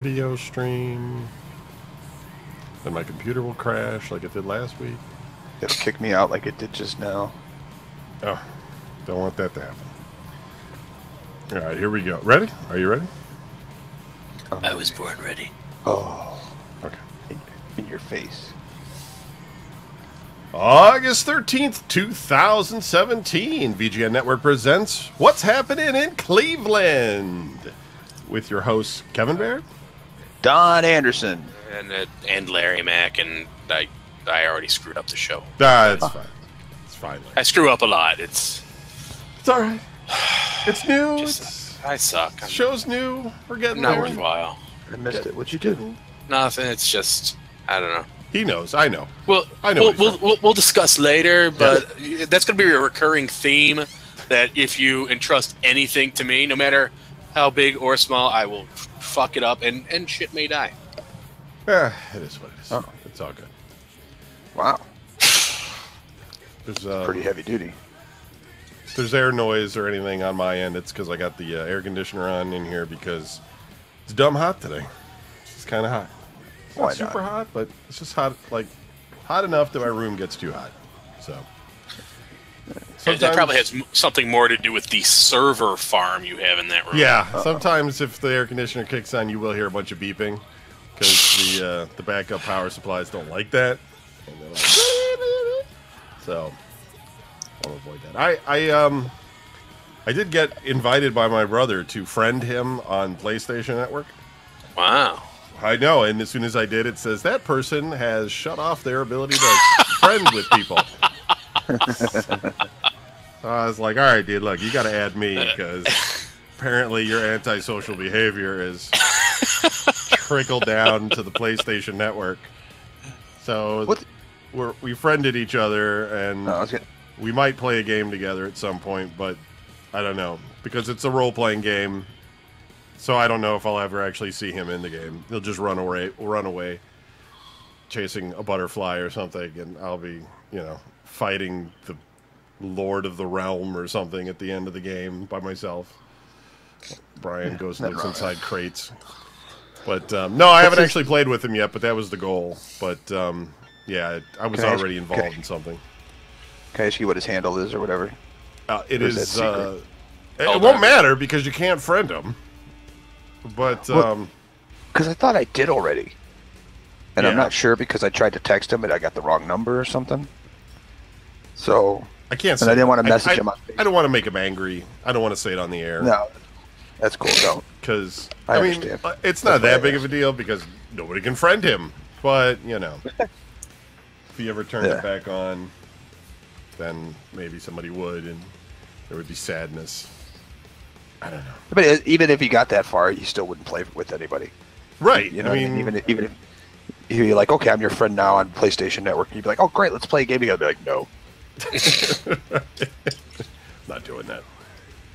video stream, then my computer will crash like it did last week. It'll kick me out like it did just now. Oh, don't want that to happen. All right, here we go. Ready? Are you ready? I was born ready. Oh, Okay. in your face. August 13th, 2017, VGN Network presents What's Happening in Cleveland with your hosts, Kevin Baird, Don Anderson. And Larry Mack, and I already screwed up the show. It's fine. It's fine. I screw up a lot. It's all right. It's new. I suck. Show's new. We're getting Not there. worthwhile. I missed it. What'd you do? Nothing. It's just I don't know. He knows. I know. Well, I know we'll discuss later, but that's going to be a recurring theme. That if you entrust anything to me, no matter how big or small, I will fuck it up, and shit may die. It is what it is. Oh. It's all good. Wow, There's pretty heavy duty. If there's air noise or anything on my end, it's because I got the air conditioner on in here because it's dumb hot today. It's just kind of hot. It's Why not super not? hot, but it's just hot, like hot enough that my room gets too hot. So That probably has something more to do with the server farm you have in that room. Yeah, sometimes if the air conditioner kicks on, you will hear a bunch of beeping because the backup power supplies don't like that. And they're like, so I'll avoid that. I did get invited by my brother to friend him on PlayStation Network. Wow. I know, and as soon as I did, it says that person has shut off their ability to friend with people. So I was like, all right, dude, look, you got to add me because apparently your antisocial behavior is trickled down to the PlayStation Network. So we friended each other, and we might play a game together at some point, but I don't know because it's a role-playing game. So I don't know if I'll ever actually see him in the game. He'll just run away, chasing a butterfly or something, and I'll be, fighting the Lord of the Realm or something at the end of the game by myself. Brian lives inside crates. But no, I haven't actually played with him yet, but that was the goal. But yeah, I was already involved in something. Can I ask you what his handle is or whatever? It is. It Oh, won't matter because you can't friend him. But Because I thought I did already, and I'm Yeah. not sure because I tried to text him and I got the wrong number or something. So I can't. And I didn't want to message him on I don't want to make him angry. I don't want to say it on the air. no, that's cool. Don't. Because I mean, understand. it's not That's why that I big of a asked. deal because nobody can friend him. But if he ever turned it back on, then maybe somebody would, and there would be sadness. I don't know. But even if he got that far, you still wouldn't play with anybody. Right. You know, I mean, even if you're like, okay, I'm your friend now on PlayStation Network, and you'd be like, oh great, let's play a game together. I'd be like, no, not doing that.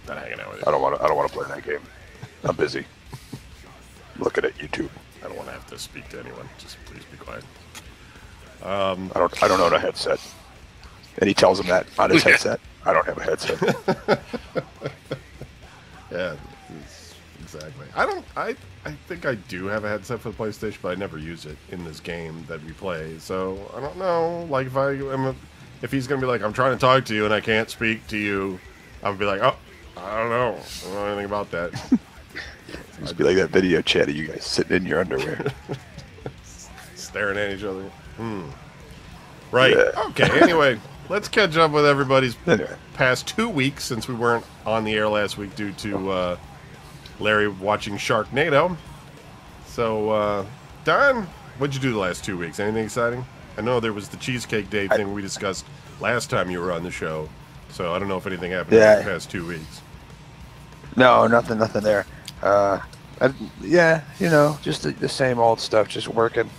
Not hanging out with I you. don't want to play that game. I'm busy looking at YouTube. I don't want to have to speak to anyone. Just please be quiet. I don't own a headset. And he tells him that on his headset. I don't have a headset. Yeah, exactly. I think I do have a headset for the PlayStation, but I never use it in this game that we play. So I don't know. Like if he's gonna be like, I'm trying to talk to you and I can't speak to you, I'm gonna be like, oh, I don't know anything about that. Just be like that video chat of you guys sitting in your underwear. Staring at each other. Right. Yeah. Okay. Anyway, let's catch up with everybody's Anyway, past 2 weeks since we weren't on the air last week due to Larry watching Sharknado. So, Don, what'd you do the last 2 weeks? Anything exciting? I know there was the Cheesecake Day thing we discussed last time you were on the show. So I don't know if anything happened in the past 2 weeks. no, nothing there. Just the same old stuff, just working.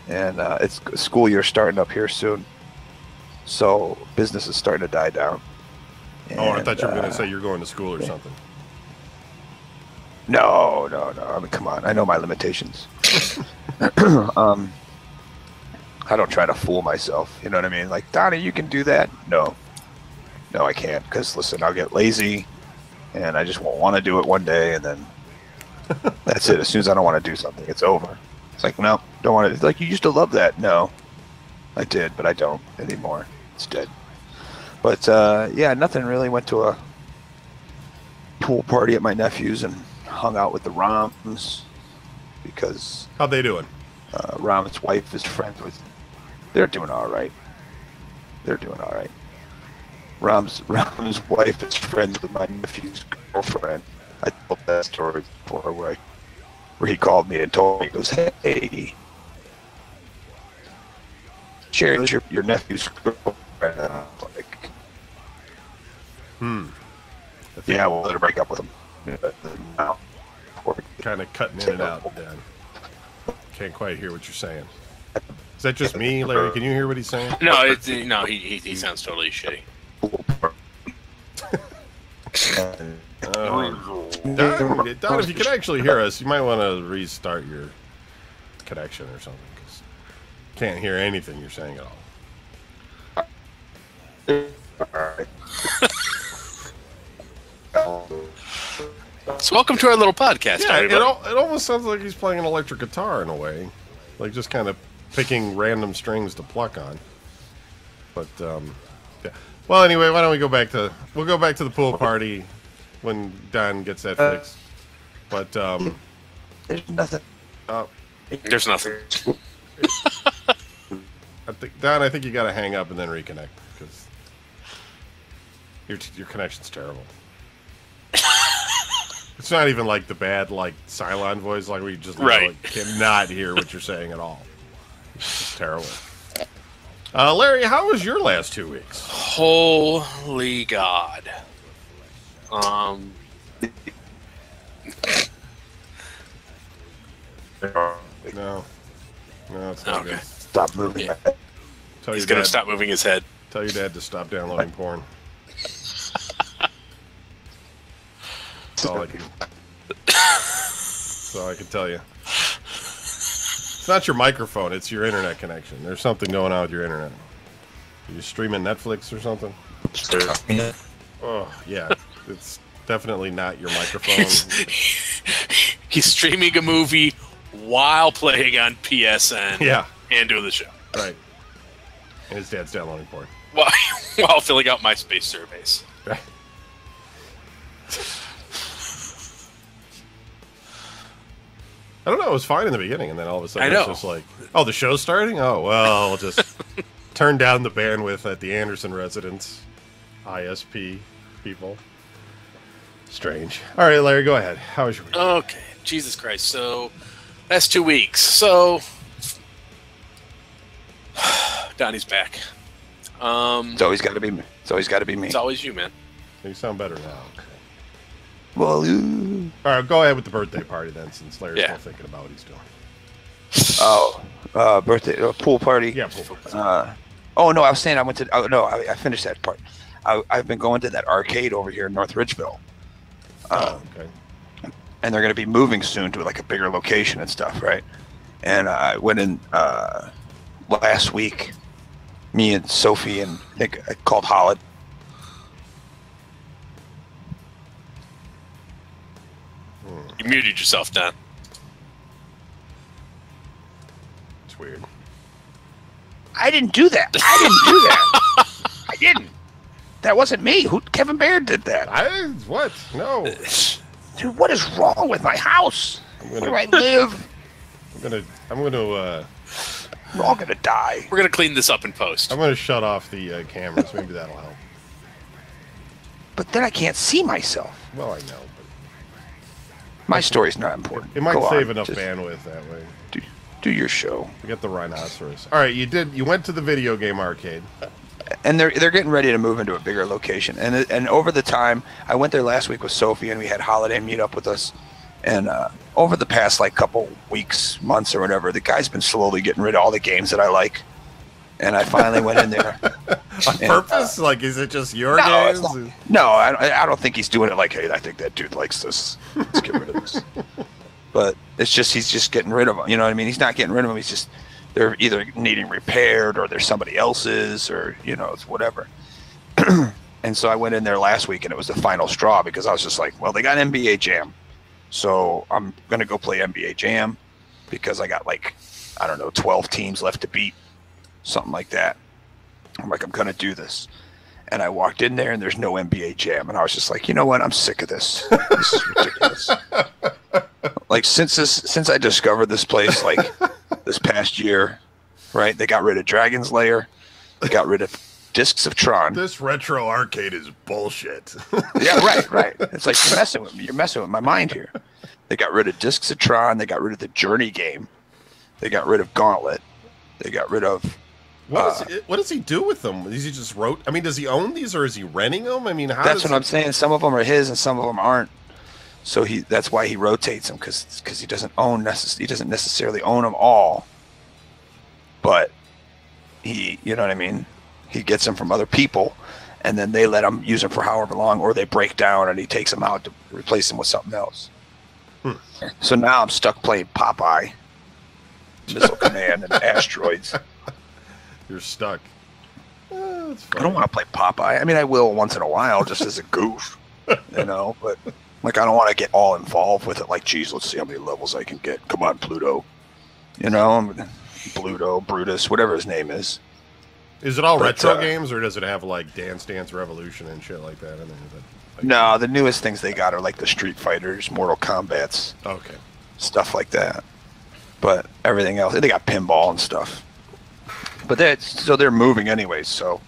And it's school year starting up here soon. So business is starting to die down. Oh, I And, thought you were going to say you're going to school or something. No. I mean, come on. I know my limitations. I don't try to fool myself. You know what I mean? Like, Donnie, you can do that. No, I can't. Because listen, I'll get lazy, and I just won't want to do it one day, and then That's it. As soon as I don't want to do something, it's over. It's like, no, don't want to. It's like, you used to love that. No, I did, but I don't anymore. It's dead. But yeah, nothing really. Went to a pool party at my nephew's and hung out with the Roms because How they doing? Rom's wife is friends with. They're doing all right. They're doing all right. Rom's wife is friends with my nephew's girlfriend. I told that story before where he called me and told me, he goes, "Hey, Sharon's your nephew's girlfriend." And I was like, yeah, we'll let her break up with him. Now, Kind of cutting in and out, Dan. Can't quite hear what you're saying. Is that just me, Larry? Can you hear what he's saying? No, he sounds totally shitty. Don, if you can actually hear us, you might want to restart your connection or something, because can't hear anything you're saying at all. So welcome to our little podcast. Yeah, it everybody. almost sounds like he's playing an electric guitar in a way, like just kind of picking random strings to pluck on. But yeah. Well, anyway, why don't we go back to the pool party when Don gets that fixed. But there's nothing. There's nothing. I think you got to hang up and then reconnect because your connection's terrible. It's not even like the bad Cylon voice, like we just cannot hear what you're saying at all. It's just terrible. Larry, how was your last 2 weeks? Holy God. No, it's not good. Stop moving. Yeah. Tell He's your going dad. to stop moving his head. Tell your dad to stop downloading porn. That's all I can. That's all I can tell you. It's not your microphone; it's your internet connection. There's something going on with your internet. Are you streaming Netflix or something? Oh yeah, it's definitely not your microphone. He's streaming a movie while playing on PSN. Yeah, and doing the show. right. And his dad's downloading porn. While filling out MySpace surveys. Right. I don't know. It was fine in the beginning, and then all of a sudden it's just like, oh, the show's starting? Oh, well, we'll just turn down the bandwidth at the Anderson residence. ISP people. Strange. All right, Larry, go ahead. How was your week? Okay. Jesus Christ. So, that's 2 weeks. So, Donnie's back. It's always got to be me. It's always got to be me. It's always you, man. You sound better now. Well, All right, go ahead with the birthday party then, since Larry's still thinking about what he's doing. birthday pool party. Yeah, pool party. Oh no, I was saying I went to. Oh no, I finished that part. I've been going to that arcade over here in North Ridgeville. Okay. And they're going to be moving soon to like a bigger location and stuff, right? And I went in last week. Me and Sophie and I think I called Holland. You muted yourself, Don. It's weird. I didn't do that. I didn't. That wasn't me. Kevin Baird did that. What? No. Dude, what is wrong with my house? Where do I live? I'm gonna We're all gonna die. We're going to clean this up in post. I'm gonna shut off the cameras. Maybe that'll help. But then I can't see myself. Well, I know, but My story's not important. it might Go save on. enough Just bandwidth that way. do your show. We got the rhinoceros. All right, you went to the video game arcade. And they're getting ready to move into a bigger location. And over the time, I went there last week with Sophie, and we had Holiday meet up with us. And over the past couple weeks, months, or whatever, the guy's been slowly getting rid of all the games that I like. And I finally went in there. On purpose? Is it just your No, games? No, I don't think he's doing it like, hey, I think that dude likes this. Let's get rid of this. But it's just he's just getting rid of them. You know what I mean? He's not getting rid of them. He's just they're either needing repaired or they're somebody else's or it's whatever. And so I went in there last week and it was the final straw because I was just like, well, they got NBA Jam, So I'm gonna go play NBA Jam because I got like, I don't know, 12 teams left to beat, something like that. I'm like, I'm gonna do this. And I walked in there and there's no NBA Jam, and I was just like, you know what? I'm sick of this. This is ridiculous. Like since I discovered this place, like this past year, right? They got rid of Dragon's Lair, they got rid of Discs of Tron. This retro arcade is bullshit. Yeah, right. It's like you're messing with me. You're messing with my mind here. They got rid of Discs of Tron. They got rid of the Journey game. They got rid of Gauntlet. They got rid of. What does he do with them? Is he just I mean, does he own these or is he renting them? I mean, That's what I'm saying. Some of them are his and some of them aren't. So that's why he rotates them because he doesn't necessarily own them all. But you know what I mean? He gets them from other people, and then they let him use them for however long, or they break down and he takes them out to replace them with something else. So now I'm stuck playing Popeye, Missile Command, and Asteroids. You're stuck. I don't want to play Popeye. I mean, I will once in a while, just as a goof, you know. But like, I don't want to get all involved with it. Like, geez, let's see how many levels I can get. Come on, Pluto. You know, Pluto, Brutus, whatever his name is. Is it all retro games, or does it have like Dance Dance Revolution and shit like that in there? No, the newest things they got are like the Street Fighters, Mortal Kombats, okay, stuff like that. But everything else, they got pinball and stuff. But they're moving anyways. So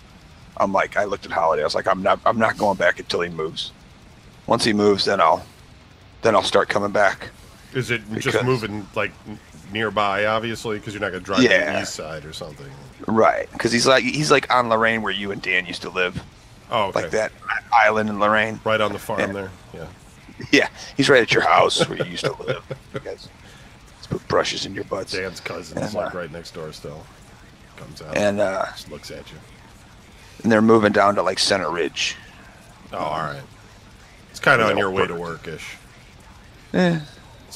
I'm like, I looked at Holiday. I was like, I'm not going back until he moves. Once he moves, then I'll start coming back. Is it just moving like nearby, obviously, because you're not going to drive to the east side or something? Right, because he's like on Lorraine where you and Dan used to live. Oh, okay. Like that island in Lorraine. Right on the farm there. Yeah. Yeah, he's right at your house where you used to live. You guys put brushes in your butts. Dan's cousin's like right next door still. Comes out and just looks at you. And they're moving down to like Center Ridge. Oh, all right. It's kind of on your way to work-ish. Not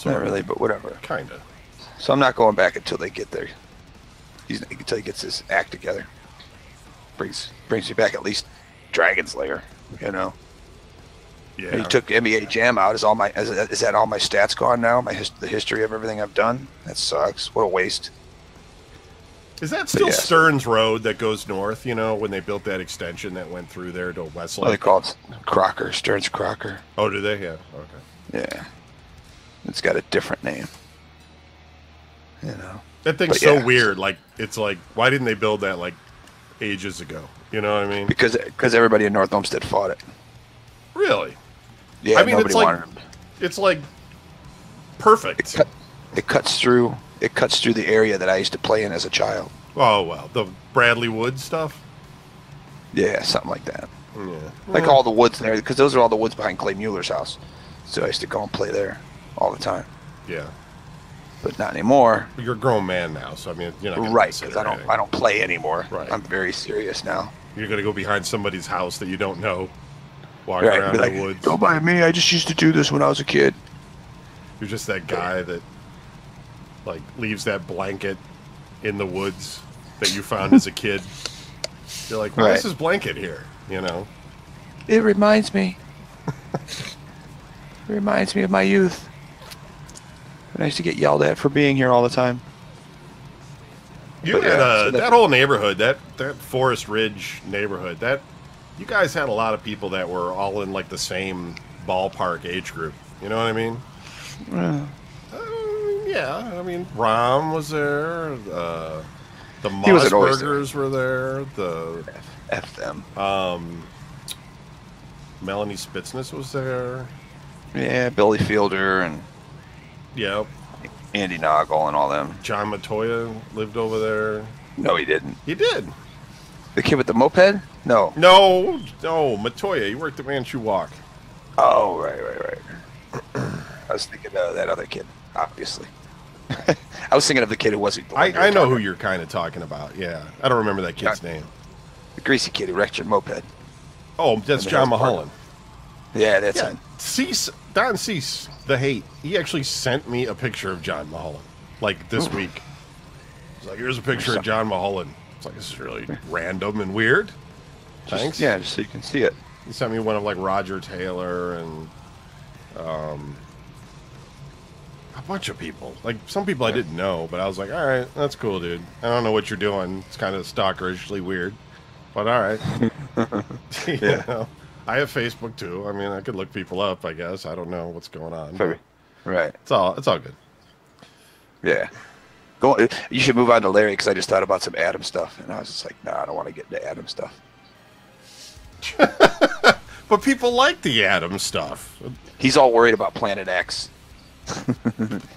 really, but whatever. Kind of. So I'm not going back until they get there. Until he gets his act together. Brings me back at least Dragon's Lair, you know. Yeah. He took NBA Jam out. Is that all my stats gone now? The history of everything I've done? That sucks. What a waste. Is that still Stearns Road that goes north, you know, when they built that extension that went through there to Westlake? Well, they call it Crocker, Stearns Crocker. Oh, do they? Yeah, okay. Yeah. It's got a different name. You know. That thing's so weird. Like, it's like, why didn't they build that, like, ages ago? You know what I mean? Because everybody in North Olmsted fought it. Really? Yeah, I mean, nobody wanted them. It's like perfect. It cuts through the area that I used to play in as a child. Oh, well. The Bradley Woods stuff? Yeah, something like that. Yeah. Like all the woods there, because those are all the woods behind Clay Mueller's house. So I used to go and play there all the time. Yeah. But not anymore. You're a grown man now, so I mean, you're not right, because I don't play anymore. Right. I'm very serious now. You're gonna go behind somebody's house that you don't know, walk around in the woods. Don't mind me. I just used to do this when I was a kid. You're just that guy that, like, leaves that blanket in the woods that you found as a kid. You're like, why is this blanket here? You know. It reminds me. It reminds me of my youth. And I used to get yelled at for being here all the time. You had that whole neighborhood, that Forest Ridge neighborhood, you guys had a lot of people that were all in like the same ballpark age group. You know what I mean? Yeah. I mean, Rom was there. The Mossbergers were there. The F them. Melanie Spitsness was there. Yeah, Billy Fielder and. Yep. Andy Noggle and all them. John Matoya lived over there. No, he didn't. He did. The kid with the moped? No. No, Matoya. He worked at Manchu Walk. Oh, right. I was thinking of that other kid, obviously. I was thinking of the kid who wasn't. I know who you're kind of talking about. Yeah, I don't remember that kid's name. The greasy kid who wrecked your moped. Oh, that's John Mulholland. Yeah, that's him. Don Cease, the hate. He actually sent me a picture of John Mulholland, like this week. He's like, "Here's a picture of John Mulholland." It's like, this is really random and weird. Thanks. Just so you can see it. He sent me one of like Roger Taylor and a bunch of people. like some people I didn't know, but I was like, all right, that's cool, dude. I don't know what you're doing. It's kind of stalkerishly weird, but all right. You know, I have Facebook too. I mean, I could look people up, I guess. I don't know what's going on. Right. It's all good. Yeah. You should move on to Larry, because I just thought about some Adam stuff, and I was just like, nah, I don't want to get into Adam stuff. But people like the Atom stuff. He's all worried about Planet X.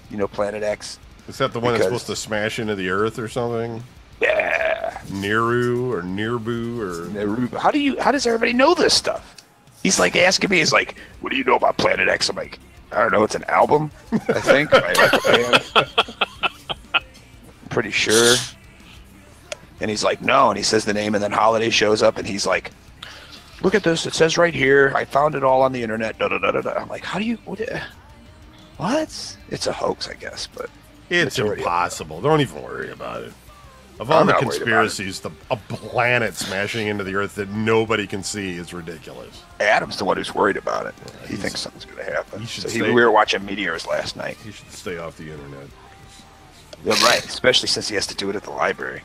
You know Planet X? Is that the one that's supposed to smash into the Earth or something? Yeah. Niru or Nirbu or Neru. How does everybody know this stuff? He's like asking me, he's like, what do you know about Planet X? I'm like, I don't know, it's an album, I think. By like a band. Pretty sure. And he's like, no, and he says the name, and then Holiday shows up, and he's like, look at this, it says right here, I found it all on the internet, da-da-da-da-da. I'm like, how do you, what? It's a hoax, I guess, but it's impossible. Don't even worry about it. Of all the conspiracies, a planet smashing into the Earth that nobody can see is ridiculous. Adam's the one who's worried about it. He thinks something's going to happen. We were watching meteors last night. He should stay off the internet. Yeah, right, especially since he has to do it at the library.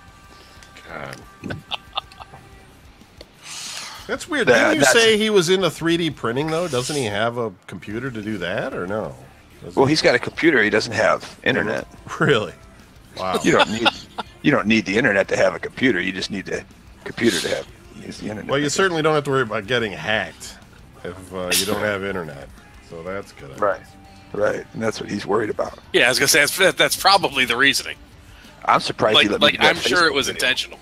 God. That's weird. Didn't you say he was into 3D printing, though? Doesn't he have a computer to do that, or no? Well, he's got a computer. He doesn't have internet. Really? Wow. You don't need the internet to have a computer. You just need the computer to use the internet. Well, you certainly don't have to worry about getting hacked if you don't have internet. So that's good. Right. And that's what he's worried about. Yeah, I was gonna say that's probably the reasoning. I'm surprised he let me do I'm sure it was intentional.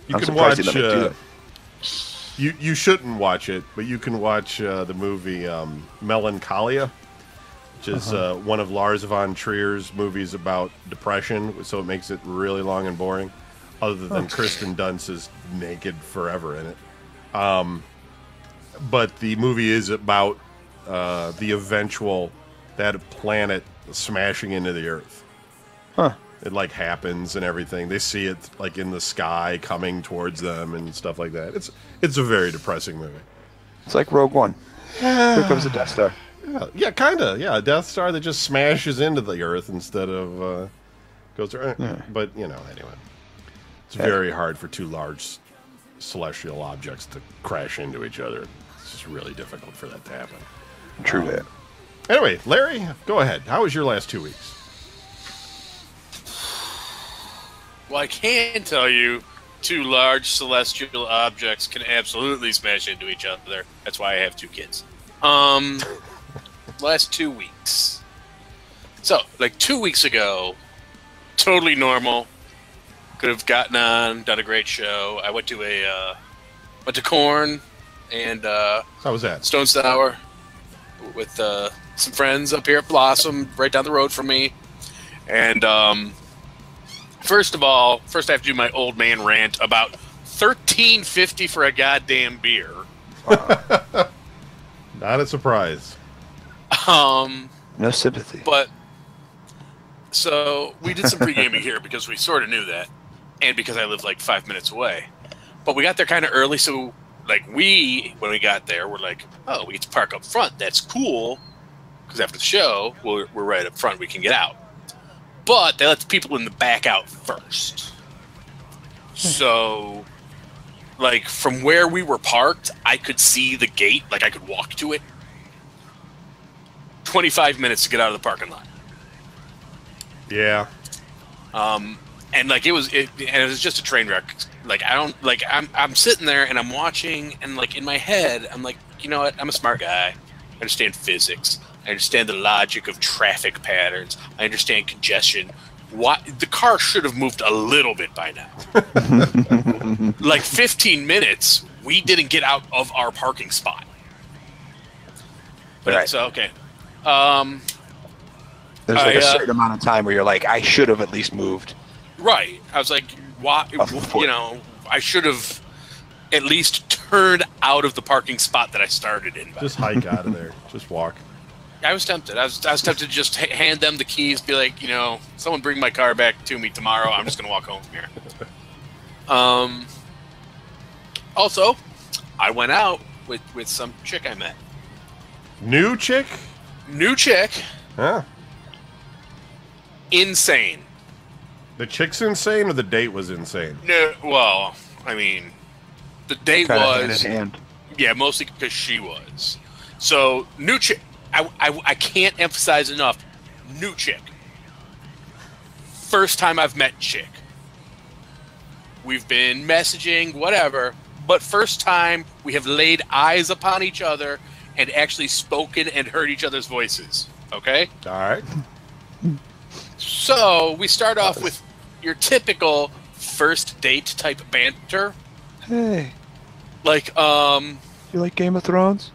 You can watch. You shouldn't watch it, but you can watch the movie Melancholia, which is one of Lars von Trier's movies about depression. So it makes it really long and boring. Other than Kristen Dunst is naked forever in it. But the movie is about the eventual that planet smashing into the Earth. Huh. It like happens and everything. They see it like in the sky coming towards them and stuff like that. It's a very depressing movie. It's like Rogue One. Here comes the Death Star. Yeah, kind of. Yeah, a Death Star that just smashes into the Earth instead of goes around. Yeah. But anyway, it's very hard for two large celestial objects to crash into each other. It's just really difficult for that to happen. True that. Anyway, Larry, go ahead. How was your last 2 weeks? Well, I can tell you, two large celestial objects can absolutely smash into each other. That's why I have two kids. Last 2 weeks. So, like 2 weeks ago, totally normal. Could have gotten on, done a great show. I went to Korn and how was that? Stone Sour with some friends up here at Blossom, right down the road from me. And first I have to do my old man rant about $13.50 for a goddamn beer. Not a surprise. No sympathy. But so we did some pre-gaming here because we sort of knew that, and because I live like 5 minutes away. But we got there kind of early, so like when we got there, we're like, oh, we get to park up front. That's cool, because after the show, we're right up front. We can get out. But they let the people in the back out first. So, like, from where we were parked, I could see the gate. Like, I could walk to it. 25 minutes to get out of the parking lot. Yeah. And like it was just a train wreck. Like I'm sitting there and I'm watching, and like in my head I'm like, you know what? I'm a smart guy. I understand physics. I understand the logic of traffic patterns. I understand congestion. The car should have moved a little bit by now. Like 15 minutes, we didn't get out of our parking spot. But it's okay. There's like a certain amount of time where you're like, I should have at least moved. Right. I was like, why? You know, I should have at least turned out of the parking spot that I started in. Just hike out of there. Just walk. I was tempted. I was tempted to just hand them the keys, be like, you know, someone bring my car back to me tomorrow. I'm just going to walk home from here. Also, I went out with some chick I met. New chick? New chick. Huh. insane. The chick's insane, or the date was insane? No, well, I mean, the date Kind of hand was in hand. yeah, mostly because she was. So new chick. I can't emphasize enough. New chick. First time I've met chick. We've been messaging, whatever, but first time we have laid eyes upon each other and actually spoken and heard each other's voices. Okay? All right. So we start off with your typical first date type banter. Hey, Like, you like Game of Thrones?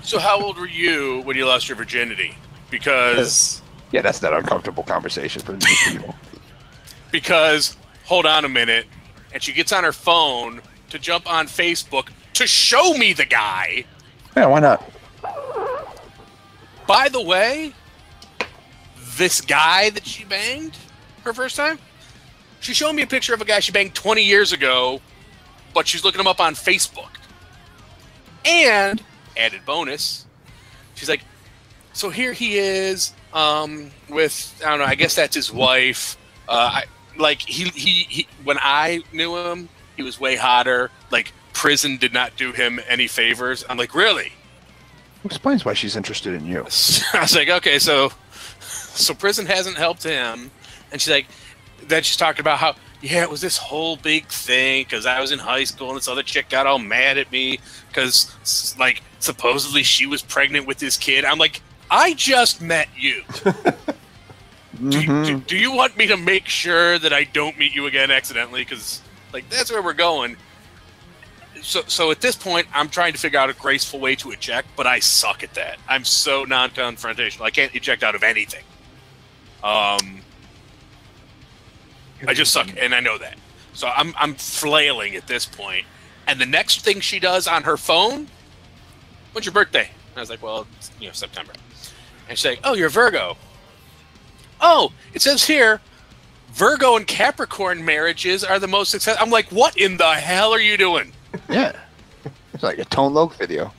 so how old were you when you lost your virginity? Because Yeah, that's that uncomfortable conversation for new people. hold on a minute, and she gets on her phone to jump on Facebook to show me the guy. Yeah, why not? By the way, this guy that she banged her first time, she showed me a picture of a guy she banged 20 years ago, but she's looking him up on Facebook. And, added bonus, she's like, so here he is with, I don't know, I guess that's his wife. He when I knew him, he was way hotter. Like, prison did not do him any favors. I'm like, really? Explains why she's interested in you. I was like, okay, so prison hasn't helped him. And she's like, then she's talking about how, yeah, it was this whole big thing because I was in high school and this other chick got all mad at me because, like, supposedly she was pregnant with this kid. I'm like, I just met you. Do you want me to make sure that I don't meet you again accidentally? Because, like, that's where we're going. So at this point, I'm trying to figure out a graceful way to eject, but I suck at that. I'm so non-confrontational. I can't eject out of anything. I just suck, and I know that. So I'm flailing at this point. And the next thing she does on her phone, when's your birthday? And I was like, well, it's, September. And she's like, oh, you're Virgo. Oh, it says here, Virgo and Capricorn marriages are the most successful. I'm like, what in the hell are you doing? Yeah. It's like a Tone Loc video.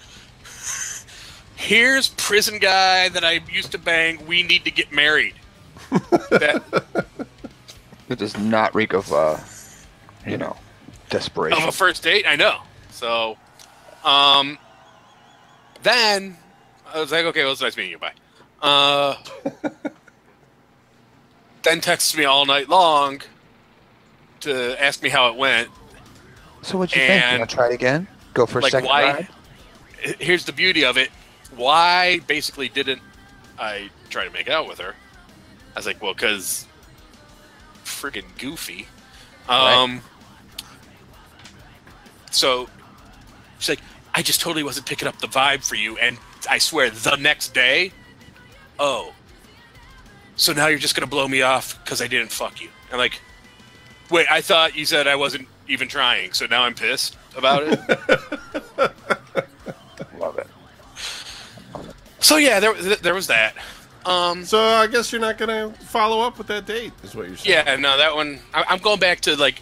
Here's prison guy that I used to bang. We need to get married. It does not reek of, desperation. Of a first date, I know. So, then I was like, okay, well, it's nice meeting you. Bye. Then texts me all night long to ask me how it went. So what'd you think? You want to try it again? Go for a second ride? Here's the beauty of it. Why basically didn't I try to make out with her? I was like, well, because freaking goofy. Right. So she's like, I just totally wasn't picking up the vibe for you. And I swear, the next day, oh, so now you're just going to blow me off because I didn't fuck you. I'm like, wait, I thought you said I wasn't even trying, so now I'm pissed about it. Love it. So yeah, there was that. So I guess you're not gonna follow up with that date, is what you're saying? Yeah, no, that one. I'm going back to like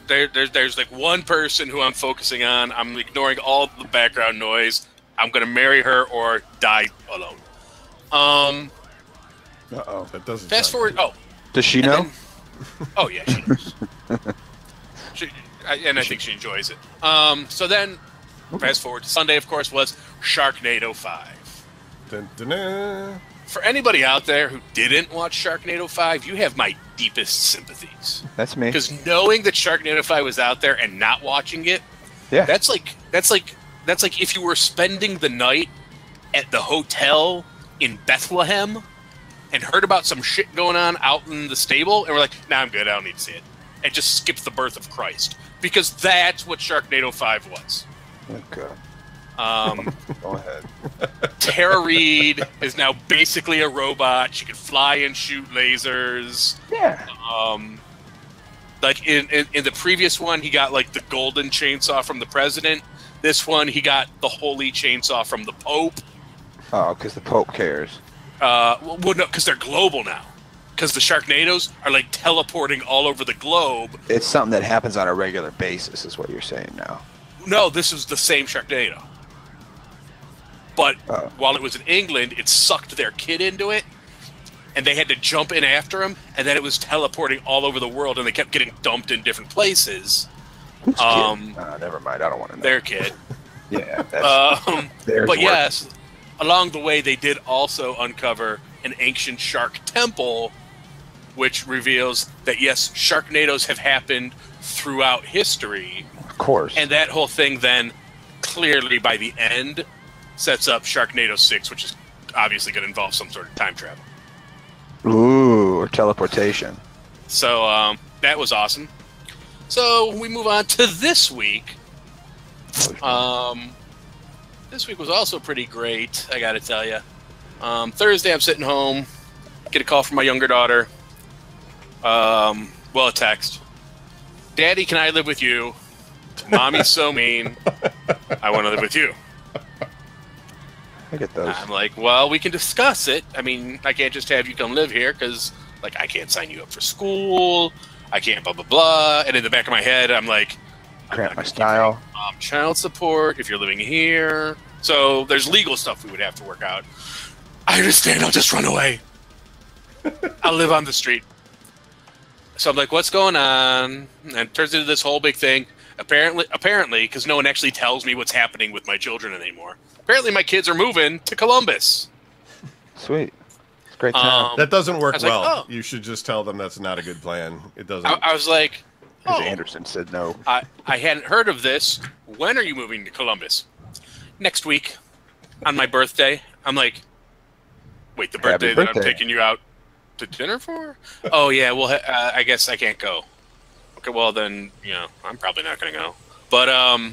there's like one person who I'm focusing on. I'm ignoring all the background noise. I'm gonna marry her or die alone. Uh-oh, that doesn't. Fast forward. Oh, Does she know? then- oh yeah, she knows. I think she enjoys it. So then, fast forward to Sunday. Of course, was Sharknado 5. Dun, dun, dun. For anybody out there who didn't watch Sharknado 5, you have my deepest sympathies. That's me. Because knowing that Sharknado 5 was out there and not watching it, Yeah. that's like if you were spending the night at the hotel in Bethlehem and heard about some shit going on out in the stable and we're like, nah, I'm good, I don't need to see it. And just skip the birth of Christ. Because that's what Sharknado 5 was. Okay. Go ahead. Tara Reid is now basically a robot. She can fly and shoot lasers. Yeah. Like in the previous one, he got like the golden chainsaw from the president. This one, he got the holy chainsaw from the Pope. Oh, because the Pope cares. Well, no, because they're global now. Because the Sharknadoes are like teleporting all over the globe. It's something that happens on a regular basis, is what you're saying now. No, this is the same Sharknado. But Oh. while it was in England, it sucked their kid into it. and they had to jump in after him, and then it was teleporting all over the world, and they kept getting dumped in different places. Who's kid? Never mind. I don't want to know. Their kid. Yeah. That's, but yes, along the way, they did also uncover an ancient shark temple, which reveals that, yes, Sharknadoes have happened throughout history. Of course. And that whole thing then, clearly by the end, sets up Sharknado 6, which is obviously going to involve some sort of time travel. Ooh, or teleportation. So that was awesome. So we move on to this week. This week was also pretty great, I gotta tell you. Thursday, I'm sitting home, get a call from my younger daughter. A text. Daddy, can I live with you? Mommy's so mean. I want to live with you. I get those. I'm like, well, we can discuss it. I mean, I can't just have you come live here because, like, I can't sign you up for school. I can't blah, blah, blah. And in the back of my head, I'm like, Grant my style. Child support if you're living here. So there's legal stuff we would have to work out. I understand. I'll just run away. I'll live on the street. So I'm like, what's going on? And it turns into this whole big thing. Apparently, because no one actually tells me what's happening with my children anymore. Apparently, my kids are moving to Columbus. Sweet. It's a great time. That doesn't work well. Like, oh. You should just tell them that's not a good plan. It doesn't. I was like, Because Anderson said no. I hadn't heard of this. When are you moving to Columbus? Next week, on my birthday. I'm like, wait, the birthday that I'm taking you out to dinner for? Oh, yeah, well, I guess I can't go. Okay, well, then, I'm probably not going to go. But,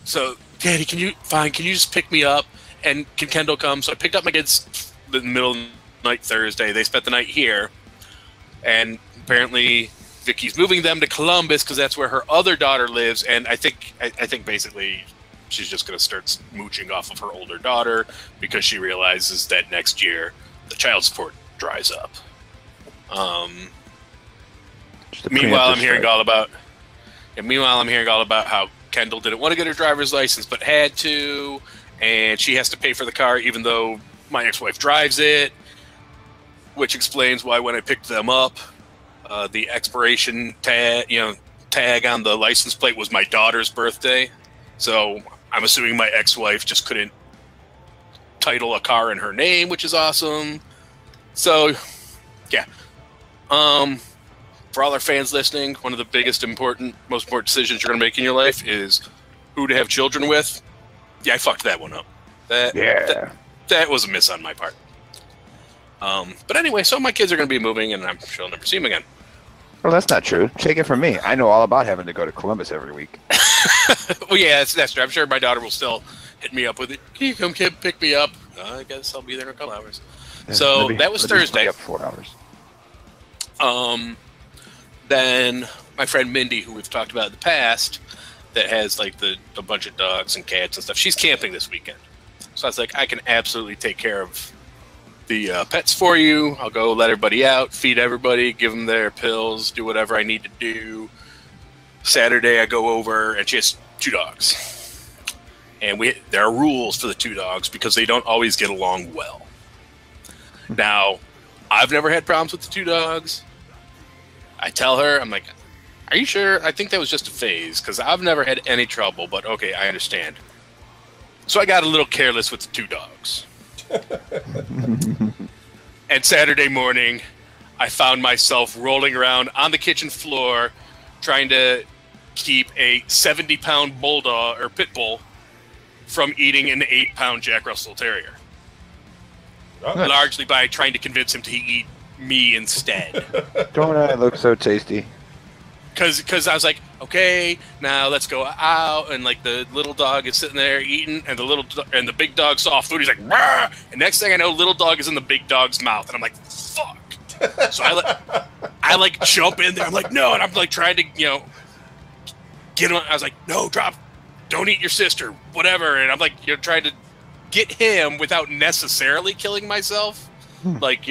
so, Daddy, can you just pick me up? And can Kendall come? So I picked up my kids the middle of the night Thursday. They spent the night here. And apparently Vicky's moving them to Columbus because that's where her other daughter lives. And I think basically she's just going to start mooching off of her older daughter because she realizes that next year the child support dries up. Meanwhile, I'm hearing all about how Kendall didn't want to get her driver's license but had to, and she has to pay for the car even though my ex-wife drives it, which explains why when I picked them up, the expiration tag on the license plate was my daughter's birthday. So I'm assuming my ex-wife just couldn't title a car in her name, which is awesome. So, yeah. For all our fans listening, one of the most important decisions you're going to make in your life is who to have children with. Yeah, I fucked that one up. That was a miss on my part. But anyway, so my kids are going to be moving, and I'm sure I'll never see them again. Well, that's not true. Take it from me. I know all about having to go to Columbus every week. Well, yeah, that's true. I'm sure my daughter will still hit me up with it. Can you come pick me up? I guess I'll be there in a couple hours. Yeah, so that was Thursday. 4 hours. Then my friend Mindy, who we've talked about in the past, that has like a bunch of dogs and cats and stuff, she's camping this weekend. So I was like, I can absolutely take care of the pets for you. I'll go let everybody out, feed everybody, give them their pills, do whatever I need to do. Saturday I go over and she has 2 dogs. And there are rules for the 2 dogs because they don't always get along well. Now, I've never had problems with the 2 dogs. I tell her, I'm like, are you sure? I think that was just a phase because I've never had any trouble, but okay, I understand. So I got a little careless with the 2 dogs. And Saturday morning, I found myself rolling around on the kitchen floor trying to keep a 70-pound bulldog or pit bull from eating an 8-pound Jack Russell Terrier. Oh. Largely by trying to convince him to eat me instead. Don't I look so tasty? Because I was like, okay, now let's go out, and like the little dog is sitting there eating, and the big dog saw food. He's like, "Rah!" And next thing I know, little dog is in the big dog's mouth, and I'm like, fuck. So I like jump in there. I'm like, no, and I'm like trying to get him. I was like, no, drop, don't eat your sister, whatever. And I'm like, trying to get him without necessarily killing myself. Like,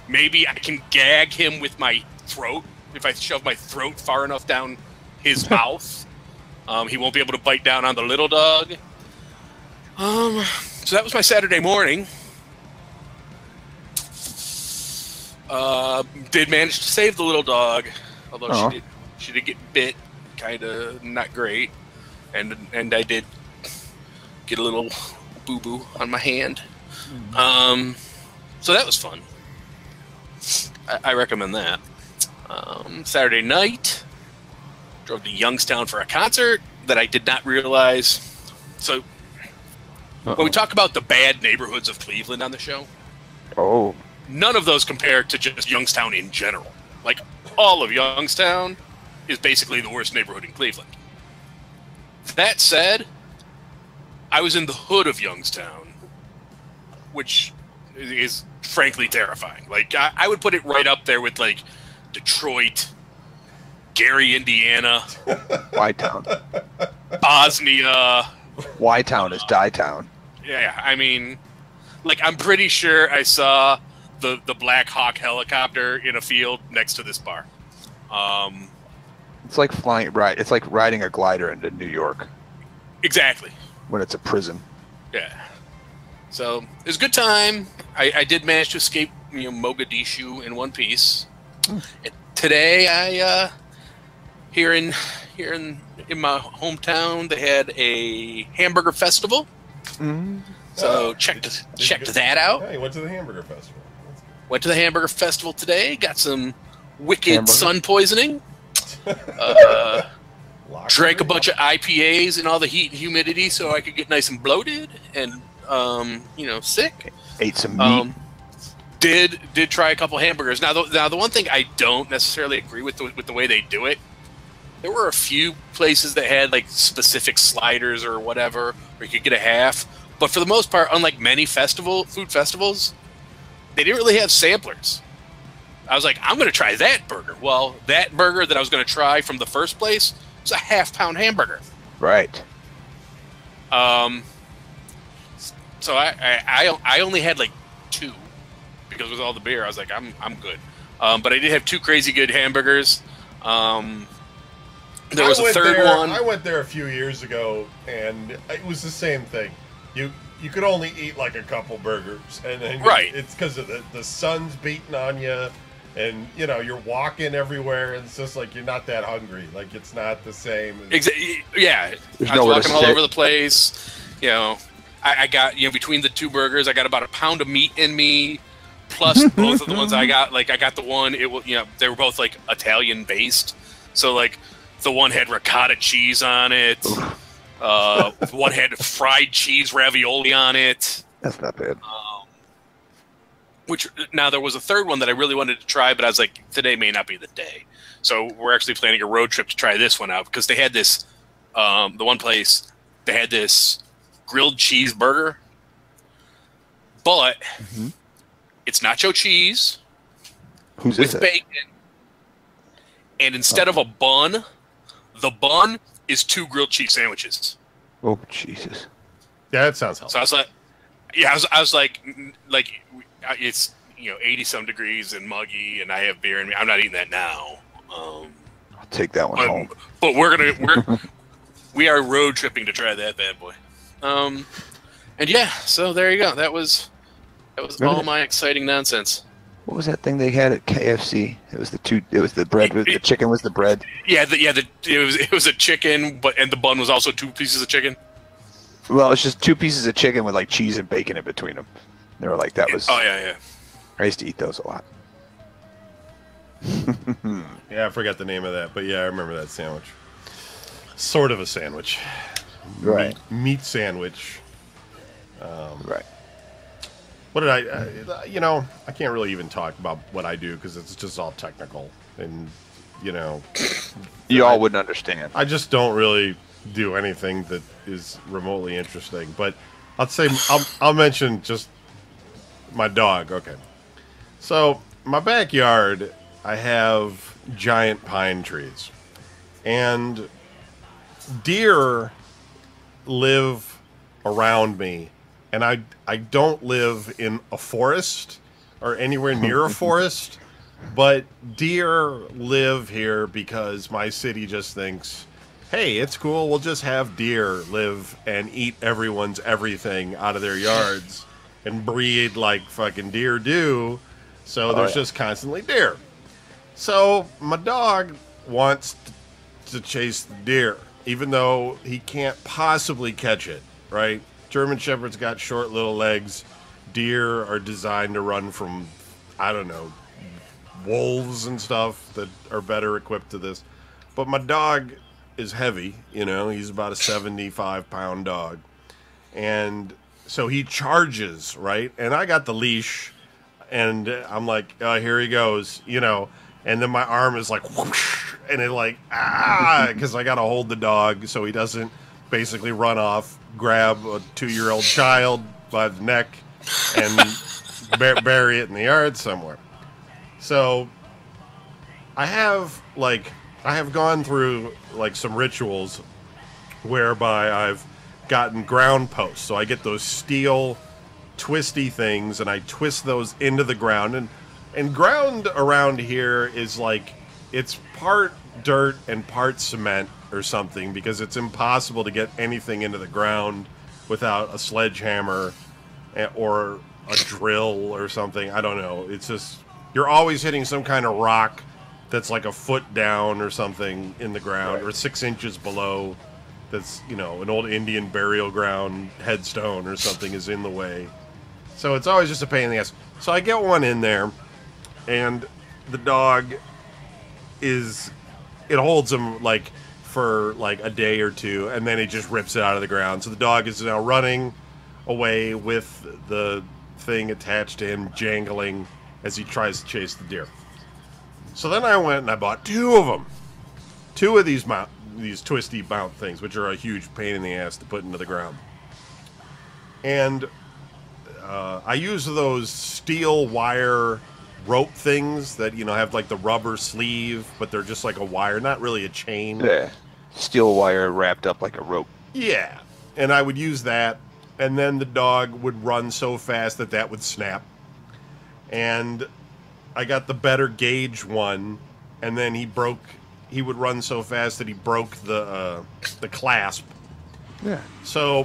maybe I can gag him with my throat. If I shove my throat far enough down his mouth, he won't be able to bite down on the little dog. So that was my Saturday morning. Did manage to save the little dog, although Aw. she did get bit, kind of not great, and I did get a little boo boo on my hand. So that was fun. I recommend that. Saturday night, drove to Youngstown for a concert that I did not realize. So when we talk about the bad neighborhoods of Cleveland on the show, Oh, none of those compare to just Youngstown in general. Like, all of Youngstown is basically the worst neighborhood in Cleveland. That said, I was in the hood of Youngstown, which is frankly terrifying. Like, I would put it right up there with, like, Detroit, Gary, Indiana, Y-Town. Bosnia. Y-Town is Die Town. Yeah, I mean, like, I'm pretty sure I saw the Black Hawk helicopter in a field next to this bar. It's like it's like riding a glider into New York Exactly. when it's a prison. Yeah. So it was a good time. I did manage to escape, Mogadishu in one piece. And today, I here in my hometown, they had a hamburger festival. So checked that out. Yeah, you went to the hamburger festival. Went to the hamburger festival today. Got some wicked Hamburger? sun poisoning. Drank a bunch of IPAs in all the heat and humidity, so I could get nice and bloated and sick. Ate some meat. Did try a couple hamburgers. Now the one thing I don't necessarily agree with the way they do it. There were a few places that had like specific sliders or whatever, where you could get a half. But for the most part, unlike many food festivals, they didn't really have samplers. I was like, I'm going to try that burger. Well, that burger that I was going to try from the first place was a half-pound hamburger. Right. So I only had like 2 because with all the beer, I was like, I'm good. But I did have 2 crazy good hamburgers. There was a third one. I went there a few years ago, and it was the same thing. You could only eat like a couple burgers, and then Right. it's because of the sun's beating on you, and you're walking everywhere, and it's just like you're not that hungry. Like it's not the same. Yeah, There's I was nowhere to walking all sit. over the place. I got between the 2 burgers, I got about a pound of meat in me, plus both of the ones I got. Like I got the one, they were both like Italian based, so like the one had ricotta cheese on it. One had fried cheese ravioli on it. That's not bad. Which now there was a third one that I really wanted to try, but I was like, today may not be the day. So we're actually planning a road trip to try this one out because they had this. The one place they had this grilled cheeseburger, but it's nacho cheese Who's with this? bacon, and instead of a bun, the bun is 2 grilled cheese sandwiches. Oh, Jesus. Yeah, that sounds healthy. So I was like, yeah, I was like, it's 80 some degrees and muggy, and I have beer in me. I'm not eating that now. I'll take that one home. But we are road tripping to try that bad boy. And yeah, so there you go. That was all my exciting nonsense. What was that thing they had at KFC? It was the bread. The chicken was the bread. Yeah, it was a chicken, and the bun was also 2 pieces of chicken. Well, it's just 2 pieces of chicken with like cheese and bacon in between them. They were like, that was. Oh yeah. I used to eat those a lot. Yeah, I forgot the name of that, but yeah, I remember that sandwich. Sort of a sandwich. Right. Meat sandwich. Right. What did I can't really even talk about what I do because it's just all technical. And, You all wouldn't understand. I just don't really do anything that is remotely interesting. But I'll mention just my dog. Okay. So, my backyard, I have giant pine trees. And deer live around me. And I don't live in a forest or anywhere near a forest, but deer live here because my city just thinks, hey, it's cool, we'll just have deer live and eat everyone's everything out of their yards and breed like fucking deer do. So there's just constantly deer. So my dog wants to chase the deer, even though he can't possibly catch it, right? German Shepherd's got short little legs. Deer are designed to run from, I don't know, wolves and stuff that are better equipped to this. But my dog is heavy, you know, he's about a 75-pound dog. And so he charges, right? And I got the leash, and I'm like, here he goes, you know. And then my arm is like, whoosh, and it like, because I got to hold the dog so he doesn't basically run off, grab a 2-year-old child by the neck, and bury it in the yard somewhere. So I have gone through like some rituals whereby I've gotten ground posts. So I get those steel twisty things and I twist those into the ground, and ground around here is like, it's part dirt and part cement or something, because it's impossible to get anything into the ground without a sledgehammer or a drill or something. I don't know. It's just, you're always hitting some kind of rock that's like a foot down or something in the ground, or 6 inches below. That's, you know, an old Indian burial ground headstone or something is in the way. So it's always just a pain in the ass. So I get one in there, and the dog it holds him like for like a day or two, and then he just rips it out of the ground. So the dog is now running away with the thing attached to him, jangling as he tries to chase the deer. So then I went and I bought 2 of them. 2 of these twisty mount things, which are a huge pain in the ass to put into the ground. And I use those steel wire rope things that, you know, have like the rubber sleeve, but they're just like a wire, not really a chain. Yeah. Steel wire wrapped up like a rope. Yeah. And I would use that, and then the dog would run so fast that would snap. And I got the better gauge one, and then he would run so fast that he broke the clasp. Yeah. So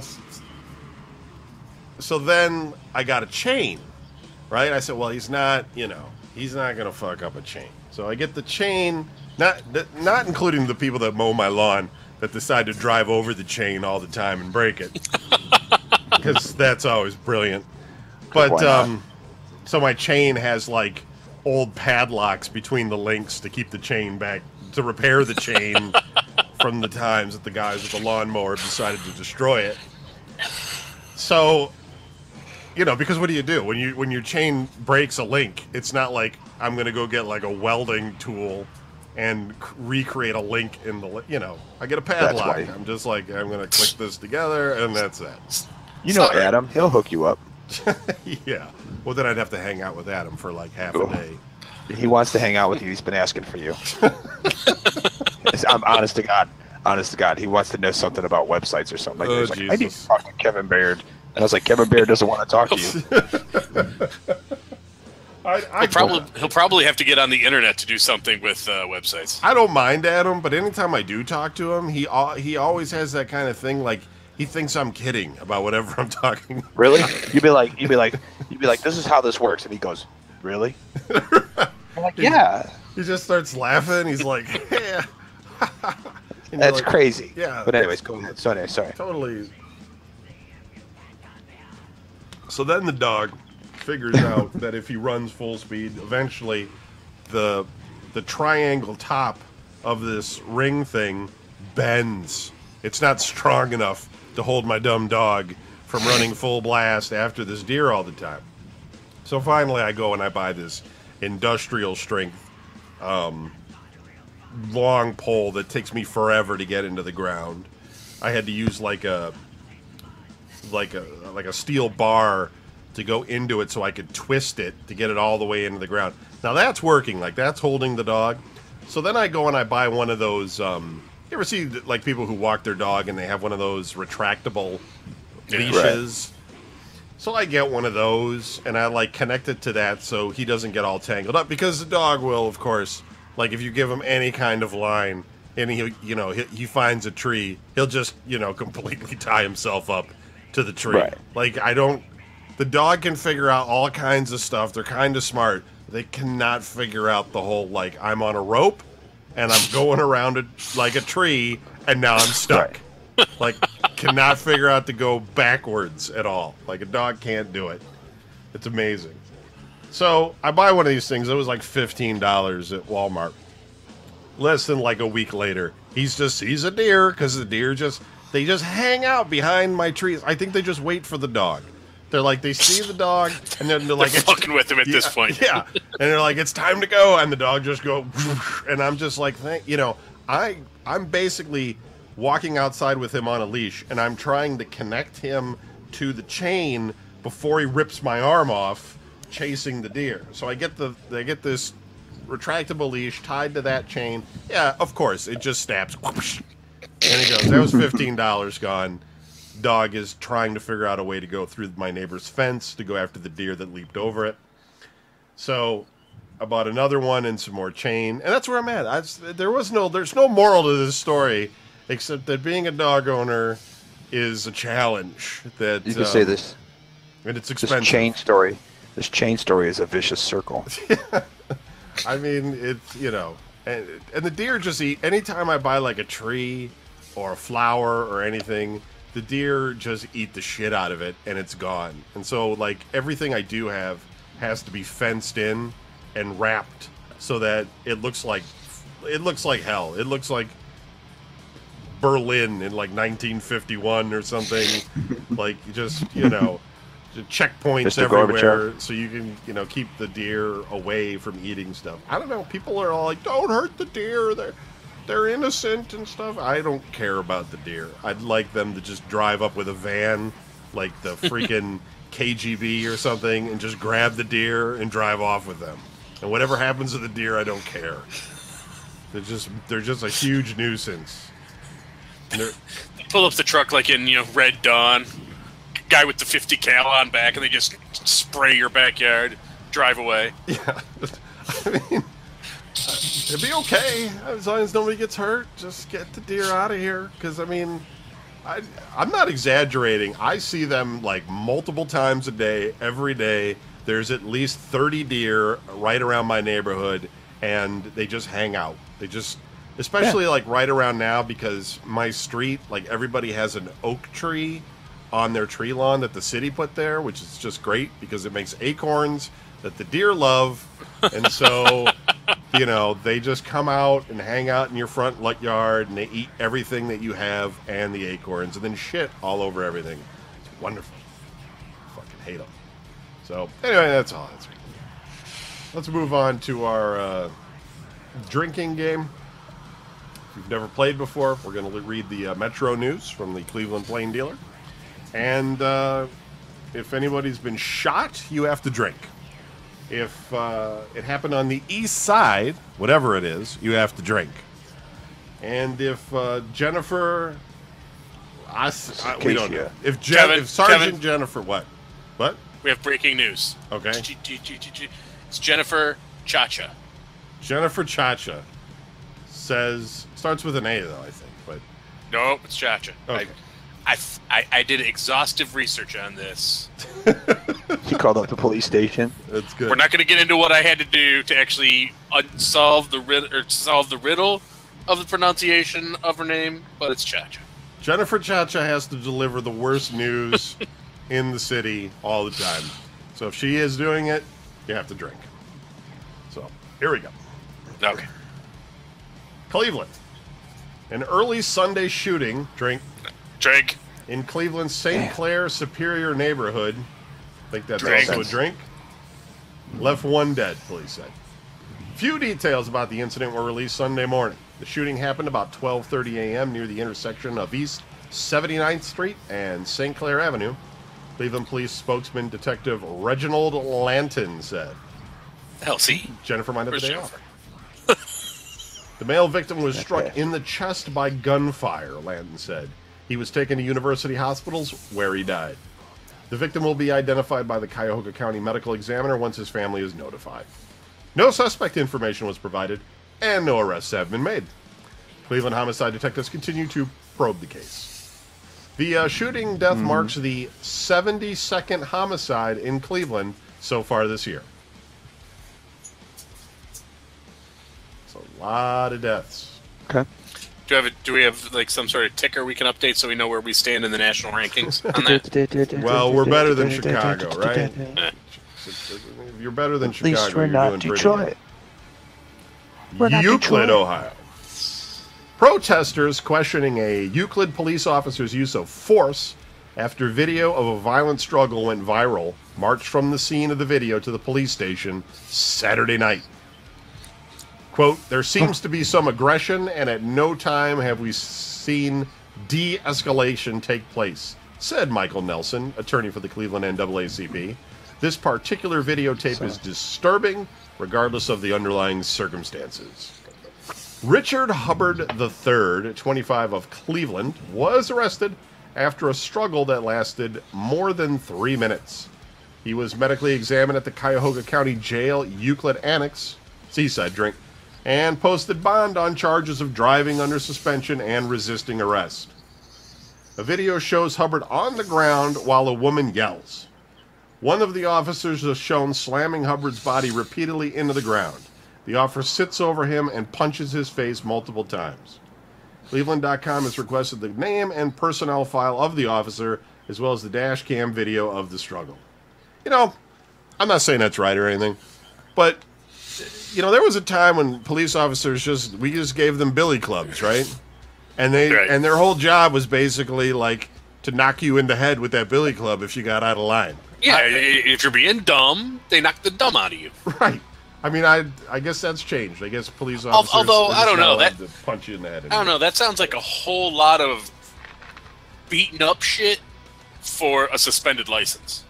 then I got a chain, right? I said, well, he's not going to fuck up a chain. So I get the chain, not including the people that mow my lawn that decide to drive over the chain all the time and break it. Because that's always brilliant. But, so my chain has, like, old padlocks between the links to keep the chain back, to repair the chain from the times that the guys with the lawnmower decided to destroy it. So, you know, because what do you do when your chain breaks a link? It's not like I'm going to go get like a welding tool and recreate a link in the, you know, I get a padlock. I'm just like, I'm going to click this together, and that's it. You know Adam, he'll hook you up. Yeah. Well, then I'd have to hang out with Adam for like half a day. He wants to hang out with you. He's been asking for you. I'm honest to God. Honest to God. He wants to know something about websites or something. He's like, I need to talk to Kevin Baird. And I was like, Kevin Baird doesn't want to talk to you. He'll probably have to get on the internet to do something with websites. I don't mind Adam, but anytime I do talk to him, he always has that kind of thing, like he thinks I'm kidding about whatever I'm talking about. Really? You'd be like, this is how this works, and he goes, really? I'm like, yeah. He just starts laughing. He's like, yeah. That's like, crazy. Yeah. But anyways, go ahead. Sorry. Totally. So then the dog figures out that if he runs full speed, eventually the triangle top of this ring thing bends. It's not strong enough to hold my dumb dog from running full blast after this deer all the time. So finally I go and I buy this industrial strength long pole that takes me forever to get into the ground. I had to use like a steel bar to go into it so I could twist it to get it all the way into the ground. Now that's working, like that's holding the dog. So then I go and I buy one of those, you ever see like people who walk their dog and they have one of those retractable leashes? Right. So I get one of those and I like connect it to that so he doesn't get all tangled up, because the dog will, of course, like if you give him any kind of line and he finds a tree, he'll just, completely tie himself up to the tree. Right. Like the dog can figure out all kinds of stuff. They're kind of smart. They cannot figure out the whole, like, I'm on a rope and I'm going around it like a tree and now I'm stuck. Like, cannot figure out to go backwards at all. Like, a dog can't do it. It's amazing. So I buy one of these things. It was like $15 at Walmart. Less than like a week later, he sees a deer because the deer they just hang out behind my trees. I think they just wait for the dog. They're like, they see the dog and then they're like, they're fucking with him at this point. Yeah, and they're like, it's time to go, and the dog just go, and I'm just like, I'm basically walking outside with him on a leash, and I'm trying to connect him to the chain before he rips my arm off, chasing the deer. So I get this retractable leash tied to that chain. Yeah, of course, it just snaps, whoosh, and it goes. That was $15 gone. Dog is trying to figure out a way to go through my neighbor's fence to go after the deer that leaped over it. So I bought another one and some more chain, and that's where I'm at. There's no moral to this story except that being a dog owner is a challenge. That you can say this, and it's expensive. This chain story is a vicious circle. I mean, it's and the deer just eat. Anytime I buy like a tree or a flower or anything, the deer just eat the shit out of it, and it's gone. And so, like, everything I do have has to be fenced in and wrapped so that it looks like hell. It looks like Berlin in like 1951 or something. Like, just checkpoints everywhere so you can keep the deer away from eating stuff. I don't know. People are all like, "Don't hurt the deer. They're innocent and stuff." I don't care about the deer. I'd like them to just drive up with a van, like the freaking KGB or something, and just grab the deer and drive off with them. And whatever happens to the deer, I don't care. They're just a huge nuisance. Pull up the truck like in Red Dawn, guy with the 50 cal on back, and they just spray your backyard, drive away. Yeah, I mean, it'd be okay as long as nobody gets hurt. Just get the deer out of here, because I mean, I'm not exaggerating. I see them like multiple times a day, every day. There's at least 30 deer right around my neighborhood, and they just hang out. They just, especially like right around now, because my street, like everybody has an oak tree on their tree lawn that the city put there, which is just great because it makes acorns that the deer love. And so, they just come out and hang out in your front yard, and they eat everything that you have and the acorns and then shit all over everything. It's wonderful. I fucking hate them. So, anyway, that's all. Let's move on to our drinking game. If you've never played before, we're going to read the Metro News from the Cleveland Plain Dealer. And if anybody's been shot, you have to drink. If it happened on the east side, whatever it is, you have to drink. And if Jennifer... we don't know. If Sergeant Kevin. Jennifer... What? We have breaking news. Okay. It's Jennifer Chacha. Jennifer Chacha says... Starts with an A, though, I think. But No, it's Chacha. Okay. I did exhaustive research on this. You called up the police station. That's good. We're not going to get into what I had to do to actually solve the riddle of the pronunciation of her name, but it's Chacha. Jennifer Chacha has to deliver the worst news in the city all the time. So if she is doing it, you have to drink. So, here we go. Okay. Cleveland. An early Sunday shooting, drink, in Cleveland's St. Clair Superior neighborhood, I think that's also a drink, left one dead, police said. Few details about the incident were released Sunday morning. The shooting happened about 12:30 a.m. near the intersection of East 79th Street and St. Clair Avenue. Cleveland Police spokesman Detective Reginald Lanton said. LC. Jennifer might have the day off. The male victim was struck in the chest by gunfire, Lanton said. He was taken to University Hospitals, where he died. The victim will be identified by the Cuyahoga County Medical Examiner once his family is notified. No suspect information was provided, and no arrests have been made. Cleveland homicide detectives continue to probe the case. The shooting death marks the 72nd homicide in Cleveland so far this year. a lot of deaths. Okay. Do we have like some sort of ticker we can update so we know where we stand in the national rankings on that? Well, we're better than Chicago, right? Eh. If you're better than At least Chicago, we're you're not doing pretty Detroit. We're not Euclid, Detroit. Ohio. Protesters questioning a Euclid police officer's use of force after video of a violent struggle went viral marched from the scene of the video to the police station Saturday night. Quote, there seems to be some aggression, and at no time have we seen de-escalation take place, said Michael Nelson, attorney for the Cleveland NAACP. This particular videotape is disturbing, regardless of the underlying circumstances. Richard Hubbard III, 25 of Cleveland, was arrested after a struggle that lasted more than 3 minutes. He was medically examined at the Cuyahoga County Jail Euclid Annex, Seaside Drink, and posted bond on charges of driving under suspension and resisting arrest. A video shows Hubbard on the ground while a woman yells. One of the officers is shown slamming Hubbard's body repeatedly into the ground. The officer sits over him and punches his face multiple times. Cleveland.com has requested the name and personnel file of the officer, as well as the dash cam video of the struggle. You know, I'm not saying that's right or anything, but, you know, there was a time when police officers we just gave them billy clubs, right? And and their whole job was basically, like, to knock you in the head with that billy club if you got out of line. Yeah, if you're being dumb, they knock the dumb out of you. Right. I mean, I guess that's changed. I guess police officers... Although, I don't know. To punch you in the head. I don't know. That sounds like a whole lot of beaten up shit for a suspended license.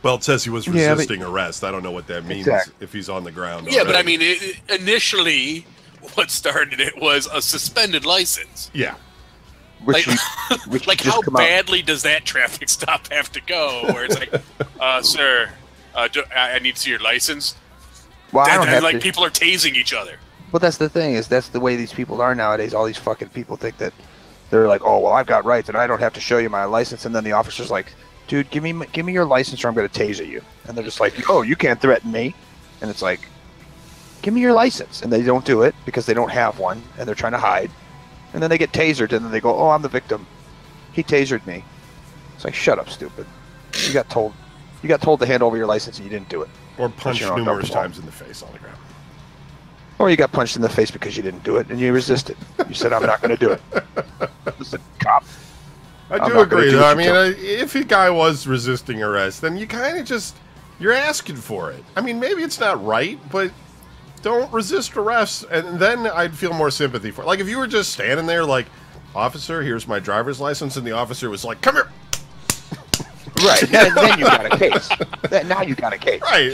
Well, it says he was resisting arrest. I don't know what that means if he's on the ground. Yeah, already. but I mean, initially, what started it was a suspended license. Yeah. Which like how badly does that traffic stop have to go? Where it's like, sir, I need to see your license. Well, I don't have like to. people are tasing each other. Well, that's the thing that's the way these people are nowadays. All these fucking people think that they're like, oh, well, I've got rights and I don't have to show you my license. And then the officer's like, dude, give me your license or I'm going to taser you. And they're just like, oh, you can't threaten me. And it's like, give me your license. And they don't do it because they don't have one and they're trying to hide. And then they get tasered and then they go, oh, I'm the victim. He tasered me. It's like, shut up, stupid. You got told to hand over your license and you didn't do it. Or punched numerous times in the face on the ground. Or you got punched in the face because you didn't do it and you resisted. You said, I'm not going to do it. Listen, cop. I do agree, though. I mean, if a guy was resisting arrest, then you kind of you're asking for it. I mean, maybe it's not right, but don't resist arrest, and then I'd feel more sympathy for it. Like, if you were just standing there like, officer, here's my driver's license, and the officer was like, come here. Right, then you got a case. Now you got a case. Right.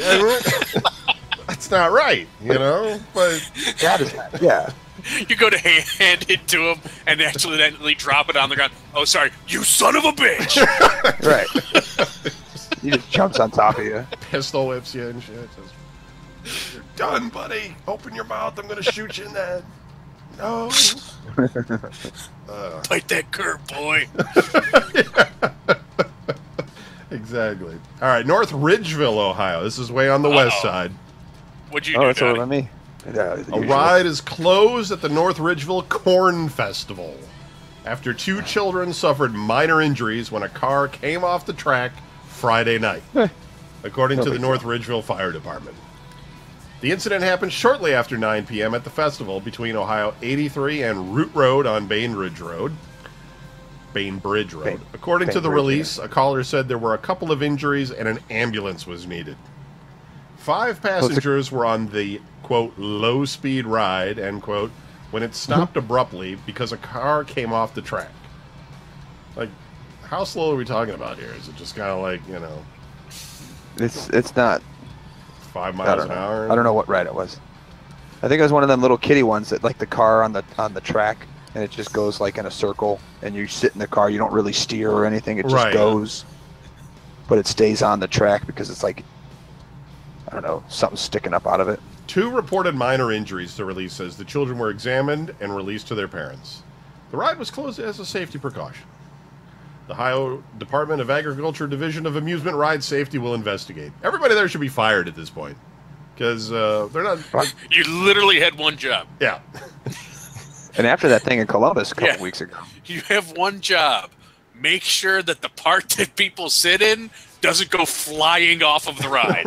That's not right, you know? But that is not, yeah. You go to hand it to him and accidentally drop it on the ground. Oh, sorry, you son of a bitch! Right. He just jumps on top of you. Pistol whips you and shit. You're done, buddy. Open your mouth. I'm going to shoot you in the head. No. Bite that curb, boy. Exactly. All right, North Ridgeville, Ohio. This is way on the west side. What'd you do, that's Johnny? what I mean. A ride is closed at the North Ridgeville Corn Festival after 2 children suffered minor injuries when a car came off the track Friday night, according to the North Ridgeville Fire Department. The incident happened shortly after 9 p.m. at the festival between Ohio 83 and Route Road on Bainbridge Road. According to the release, a caller said there were a couple of injuries and an ambulance was needed. 5 passengers were on the, quote, low-speed ride, end quote, when it stopped abruptly because a car came off the track. Like, how slow are we talking about here? Is it just kind of like, you know... It's not... 5 miles an hour? I don't know what ride it was. I think it was one of them little kiddie ones that, like, the car on the track, and it just goes, like, in a circle, and you sit in the car, you don't really steer or anything, it just goes. But it stays on the track because it's like... I don't know, something sticking up out of it. 2 reported minor injuries, the release says. The children were examined and released to their parents. The ride was closed as a safety precaution. The Ohio Department of Agriculture Division of Amusement Ride Safety will investigate. Everybody there should be fired at this point. because they're not. Like, You literally had one job. yeah, And after that thing in Columbus a couple Yeah. weeks ago. You have one job. Make sure that the part that people sit in doesn't go flying off of the ride.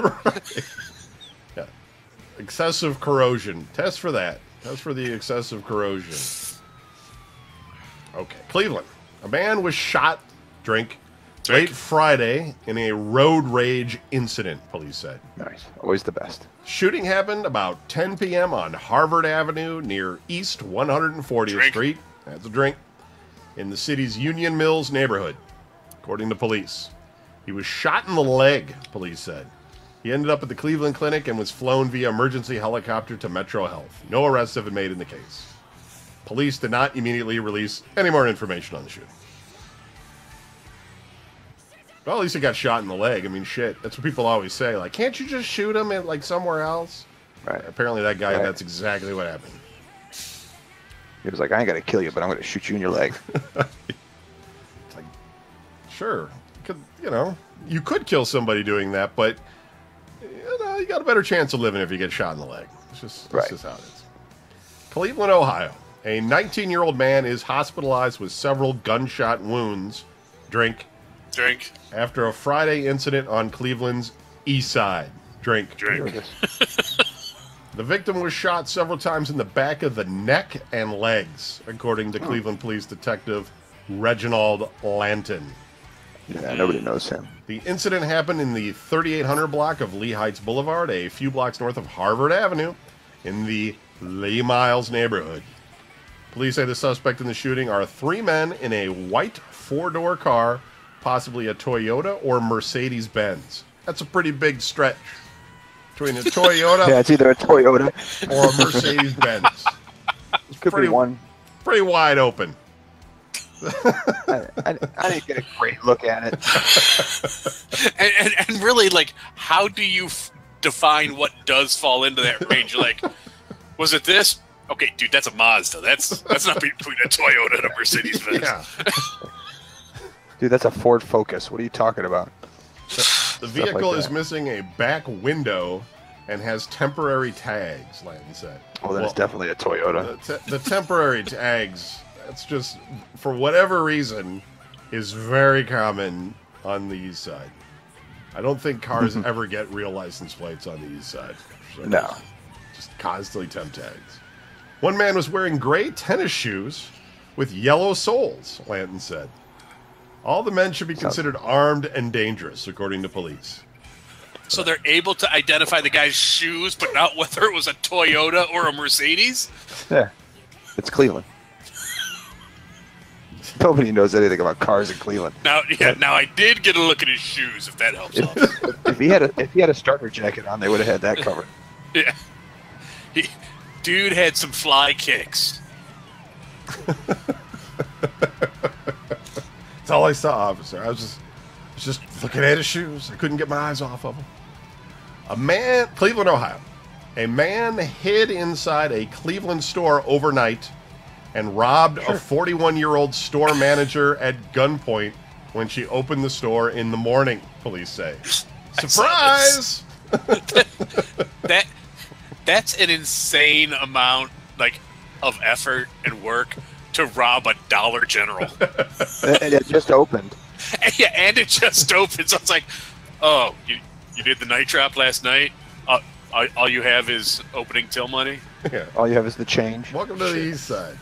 yeah. Excessive corrosion. Test for that. Test for the excessive corrosion. Okay, Cleveland. A man was shot. Drink. Late Friday in a road rage incident, police said. Nice. Always the best. Shooting happened about 10 p.m. on Harvard Avenue near East 140th Drink. Street. That's a drink. In the city's Union Mills neighborhood, according to police. He was shot in the leg, police said. He ended up at the Cleveland Clinic and was flown via emergency helicopter to Metro Health. No arrests have been made in the case. Police did not immediately release any more information on the shooting. Well, at least he got shot in the leg. I mean, shit. That's what people always say. Like, can't you just shoot him at, like, somewhere else? Right. Apparently that guy, Right. that's exactly what happened. He was like, I ain't gonna kill you, but I'm gonna shoot you in your leg. It's like, sure. You could kill somebody doing that, but, you got a better chance of living if you get shot in the leg. It's just how it is. Cleveland, Ohio. A 19-year-old man is hospitalized with several gunshot wounds. Drink. After a Friday incident on Cleveland's east side. Drink. The victim was shot several times in the back of the neck and legs, according to Cleveland Police Detective Reginald Lanton. Yeah, nobody knows him. The incident happened in the 3800 block of Lee Heights Boulevard, a few blocks north of Harvard Avenue, in the Lee Miles neighborhood. Police say the suspect in the shooting are three men in a white four-door car, possibly a Toyota or Mercedes-Benz. That's a pretty big stretch between a Toyota Yeah, it's either a Toyota. or a Mercedes-Benz. Could pretty- be one. Pretty wide open. I didn't get a great look at it. And really, like, how do you define what does fall into that range? You're like, was it this? Okay, dude, that's a Mazda. That's not between a Toyota and a Mercedes-Benz. Yeah. Dude, that's a Ford Focus. What are you talking about? The vehicle like is that. missing a back window and has temporary tags, Lanton said. Well, then it's definitely a Toyota. The temporary tags, that's just, for whatever reason, is very common on the east side. I don't think cars ever get real license plates on the east side. So No. Just constantly temp tags. One man was wearing gray tennis shoes with yellow soles, Lanton said. All the men should be considered armed and dangerous, according to police. So they're able to identify the guy's shoes, but not whether it was a Toyota or a Mercedes? Yeah. It's Cleveland. Nobody knows anything about cars in Cleveland. Now I did get a look at his shoes, if that helps out. If he had a starter jacket on, they would have had that covered. Yeah. Dude had some fly kicks. That's all I saw, officer. I was just looking at his shoes. I couldn't get my eyes off of them. Cleveland, Ohio. A man hid inside a Cleveland store overnight and robbed a 41-year-old store manager at gunpoint when she opened the store in the morning, police say. Surprise! That's an insane amount, like, of effort and work to rob a Dollar General. And it just opened. Yeah, and it just opened. So it's like, oh, you did the night drop last night? All you have is opening till money? Yeah. All you have is the change. Welcome to the east side.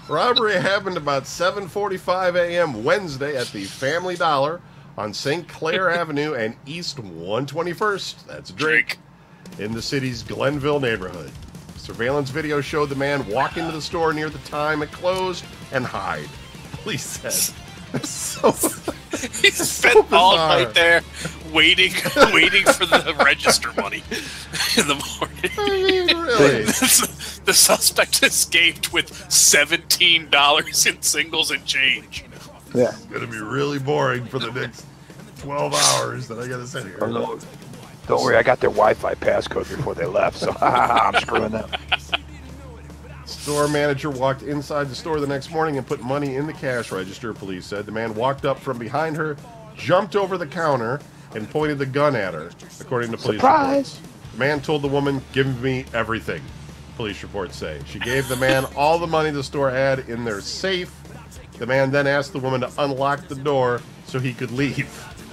Robbery happened about 7:45 a.m. Wednesday at the Family Dollar on St. Clair Avenue and East 121st. That's Drake. In the city's Glenville neighborhood. Surveillance video showed the man walk into the store near the time it closed and hide. Police said. So, He spent all night there waiting for the register money in the morning. I mean, really? The suspect escaped with $17 in singles and change. Yeah. It's going to be really boring for the next 12 hours that I got to sit here. Oh, no. Don't worry, I got their Wi-Fi passcode before they left, so I'm screwing them. Store manager walked inside the store the next morning and put money in the cash register, police said. The man walked up from behind her, jumped over the counter, and pointed the gun at her, according to police Surprise! reports. The man told the woman, "Give me everything," police reports say. She gave the man all the money the store had in their safe. The man then asked the woman to unlock the door so he could leave.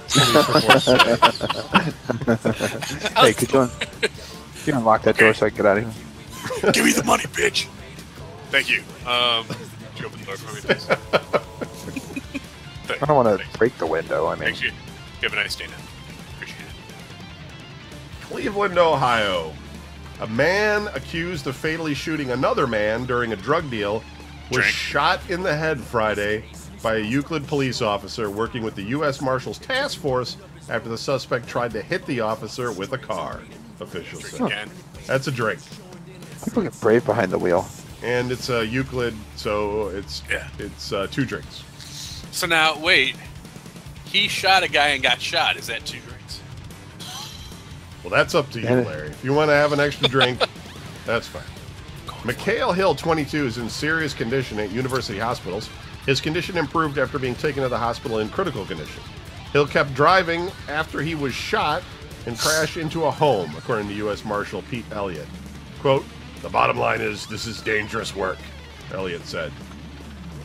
Police reports say. Hey, could you unlock that door so I can get out of here? Give me the money, bitch. Thank you. Could you open the door for me, please? I don't want to break the window. I mean, Thanks, you. You have a nice day now. Appreciate it. Cleveland, Ohio. A man accused of fatally shooting another man during a drug deal was shot in the head Friday by a Euclid police officer working with the U.S. Marshals Task Force after the suspect tried to hit the officer with a car, officials say. Again. That's a drink. people get brave behind the wheel. And it's a Euclid, so it's 2 drinks. So now, wait. He shot a guy and got shot. Is that 2 drinks? Well, that's up to you, Larry. If you want to have an extra drink, that's fine. Mikhail Hill, 22, is in serious condition at University Hospitals. His condition improved after being taken to the hospital in critical condition. Hill kept driving after he was shot and crashed into a home, according to U.S. Marshal Pete Elliott. Quote, "The bottom line is this is dangerous work," Elliott said.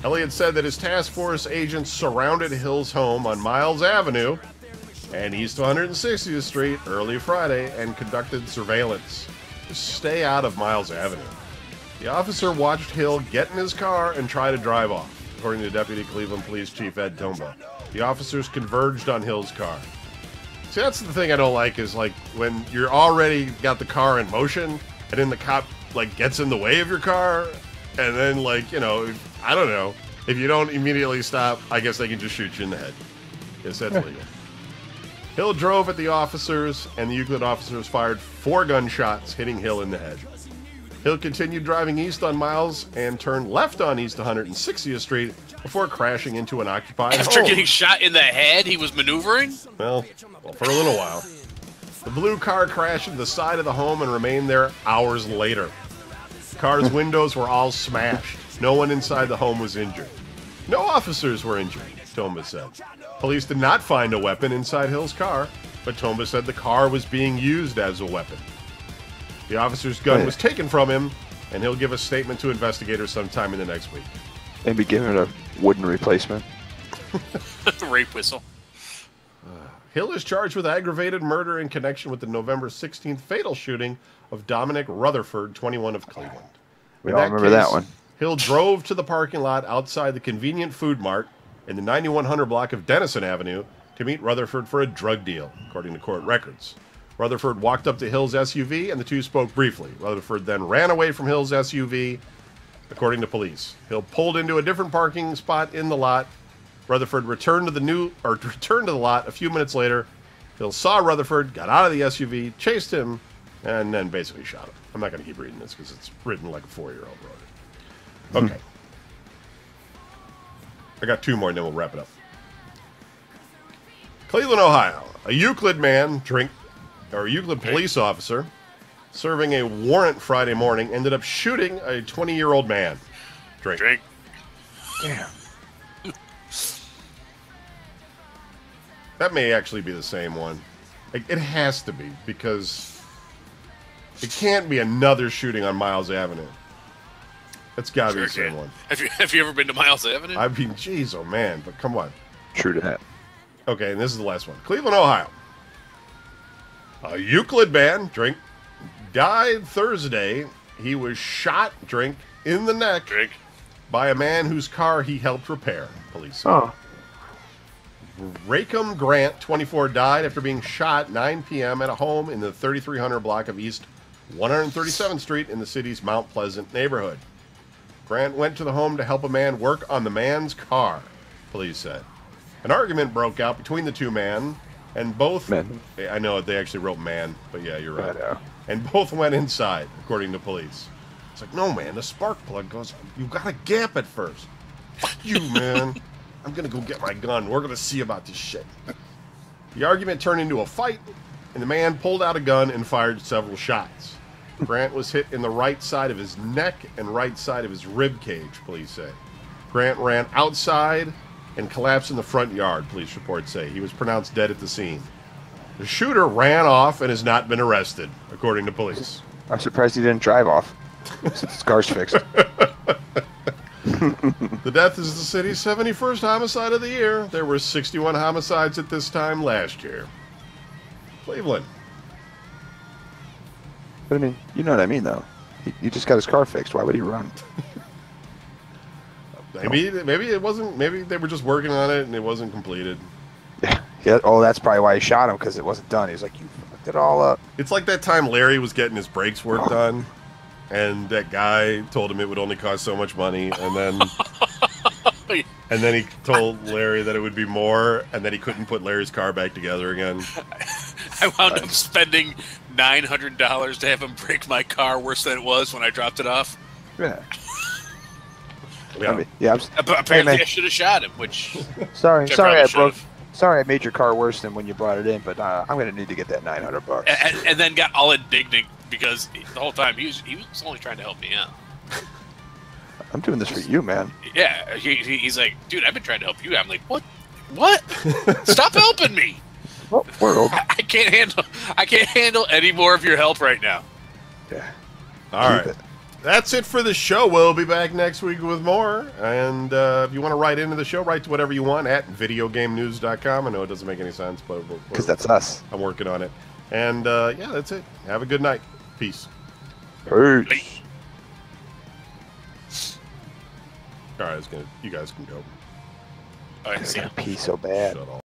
Elliott said that his task force agents surrounded Hill's home on Miles Avenue and East 160th Street early Friday and conducted surveillance. Stay out of Miles Avenue. The officer watched Hill get in his car and try to drive off, according to Deputy Cleveland Police Chief Ed Tomba. The officers converged on Hill's car. See, that's the thing I don't like is, like, when you're already got the car in motion and then the cop, like, gets in the way of your car and then, like, you know, I don't know. If you don't immediately stop, I guess they can just shoot you in the head. Yes, that's legal. Hill drove at the officers, and the Euclid officers fired 4 gunshots, hitting Hill in the head. Hill continued driving east on Miles and turned left on East 160th Street before crashing into an occupied After home. getting shot in the head, he was maneuvering? Well, for a little while. The blue car crashed into the side of the home and remained there hours later. The car's windows were all smashed. No one inside the home was injured. No officers were injured, Tomba said. Police did not find a weapon inside Hill's car, but Tomba said the car was being used as a weapon. The officer's gun was taken from him, and he'll give a statement to investigators sometime in the next week. Maybe give it a wooden replacement. Rape whistle. Hill is charged with aggravated murder in connection with the November 16th fatal shooting of Dominic Rutherford, 21 of Cleveland. We In all remember that one. Hill drove to the parking lot outside the convenient food mart in the 9100 block of Dennison Avenue to meet Rutherford for a drug deal, according to court records. Rutherford walked up to Hill's SUV and the two spoke briefly. Rutherford then ran away from Hill's SUV, according to police. Hill pulled into a different parking spot in the lot. Rutherford returned to the lot a few minutes later. Hill saw Rutherford, got out of the SUV, chased him, and then basically shot him. I'm not going to keep reading this because it's written like a 4-year-old wrote it. Okay. I got 2 more and then we'll wrap it up. Cleveland, Ohio. A Euclid police officer serving a warrant Friday morning ended up shooting a 20-year-old man. Drink. Damn. That may actually be the same one. It has to be, because it can't be another shooting on Miles Avenue. That's got to be the same one. Have you ever been to Miles Avenue? I mean, geez, oh man, but come on. True to that. Okay, and this is the last one. Cleveland, Ohio. A Euclid man, died Thursday. He was shot, in the neck by a man whose car he helped repair, police said. Oh. Rackham Grant, 24, died after being shot 9 p.m. at a home in the 3300 block of East 137th Street in the city's Mount Pleasant neighborhood. Grant went to the home to help a man work on the man's car, police said. An argument broke out between the two men, and both... Men. I know, they actually wrote man, but yeah, you're right. I know. And both went inside, according to police. It's like, no, man, the spark plug goes... You got a gap at first. Fuck you, man. I'm going to go get my gun. We're going to see about this shit. The argument turned into a fight, and the man pulled out a gun and fired several shots. Grant was hit in the right side of his neck and right side of his rib cage, police say. Grant ran outside and collapsed in the front yard, police reports say. He was pronounced dead at the scene. The shooter ran off and has not been arrested, according to police. I'm surprised he didn't drive off. Since his car's fixed. The death is the city's 71st homicide of the year. There were 61 homicides at this time last year. Cleveland. But I mean, you know what I mean, though. He just got his car fixed. Why would he run? Maybe it wasn't. Maybe they were just working on it and it wasn't completed. Yeah. Oh, that's probably why he shot him, because it wasn't done. He's like, you fucked it all up. It's like that time Larry was getting his brakes work done, and that guy told him it would only cost so much money, and then he told Larry that it would be more, and then he couldn't put Larry's car back together again. I wound up spending $900 to have him break my car worse than it was when I dropped it off. Yeah. Yeah. I mean, yeah. Apparently, Hey, I should have shot him, which sorry, which I sorry, probably sorry, I made your car worse than when you brought it in, but I'm gonna need to get that $900. and then got all indignant because the whole time he was only trying to help me out. I'm doing this for you, man. Yeah, he's like, dude, I've been trying to help you. I'm like, what? Stop helping me! Well, world. I can't handle any more of your help right now. Yeah. All Keep right. it. That's it for the show. We'll be back next week with more. And if you want to write into the show, write to whatever you want at videogamenews.com. I know it doesn't make any sense, but Because that's us. I'm working on it. And yeah, that's it. Have a good night. Peace. Peace. All right, you guys can go. All right, I see ya. gotta pee so bad. Shut off.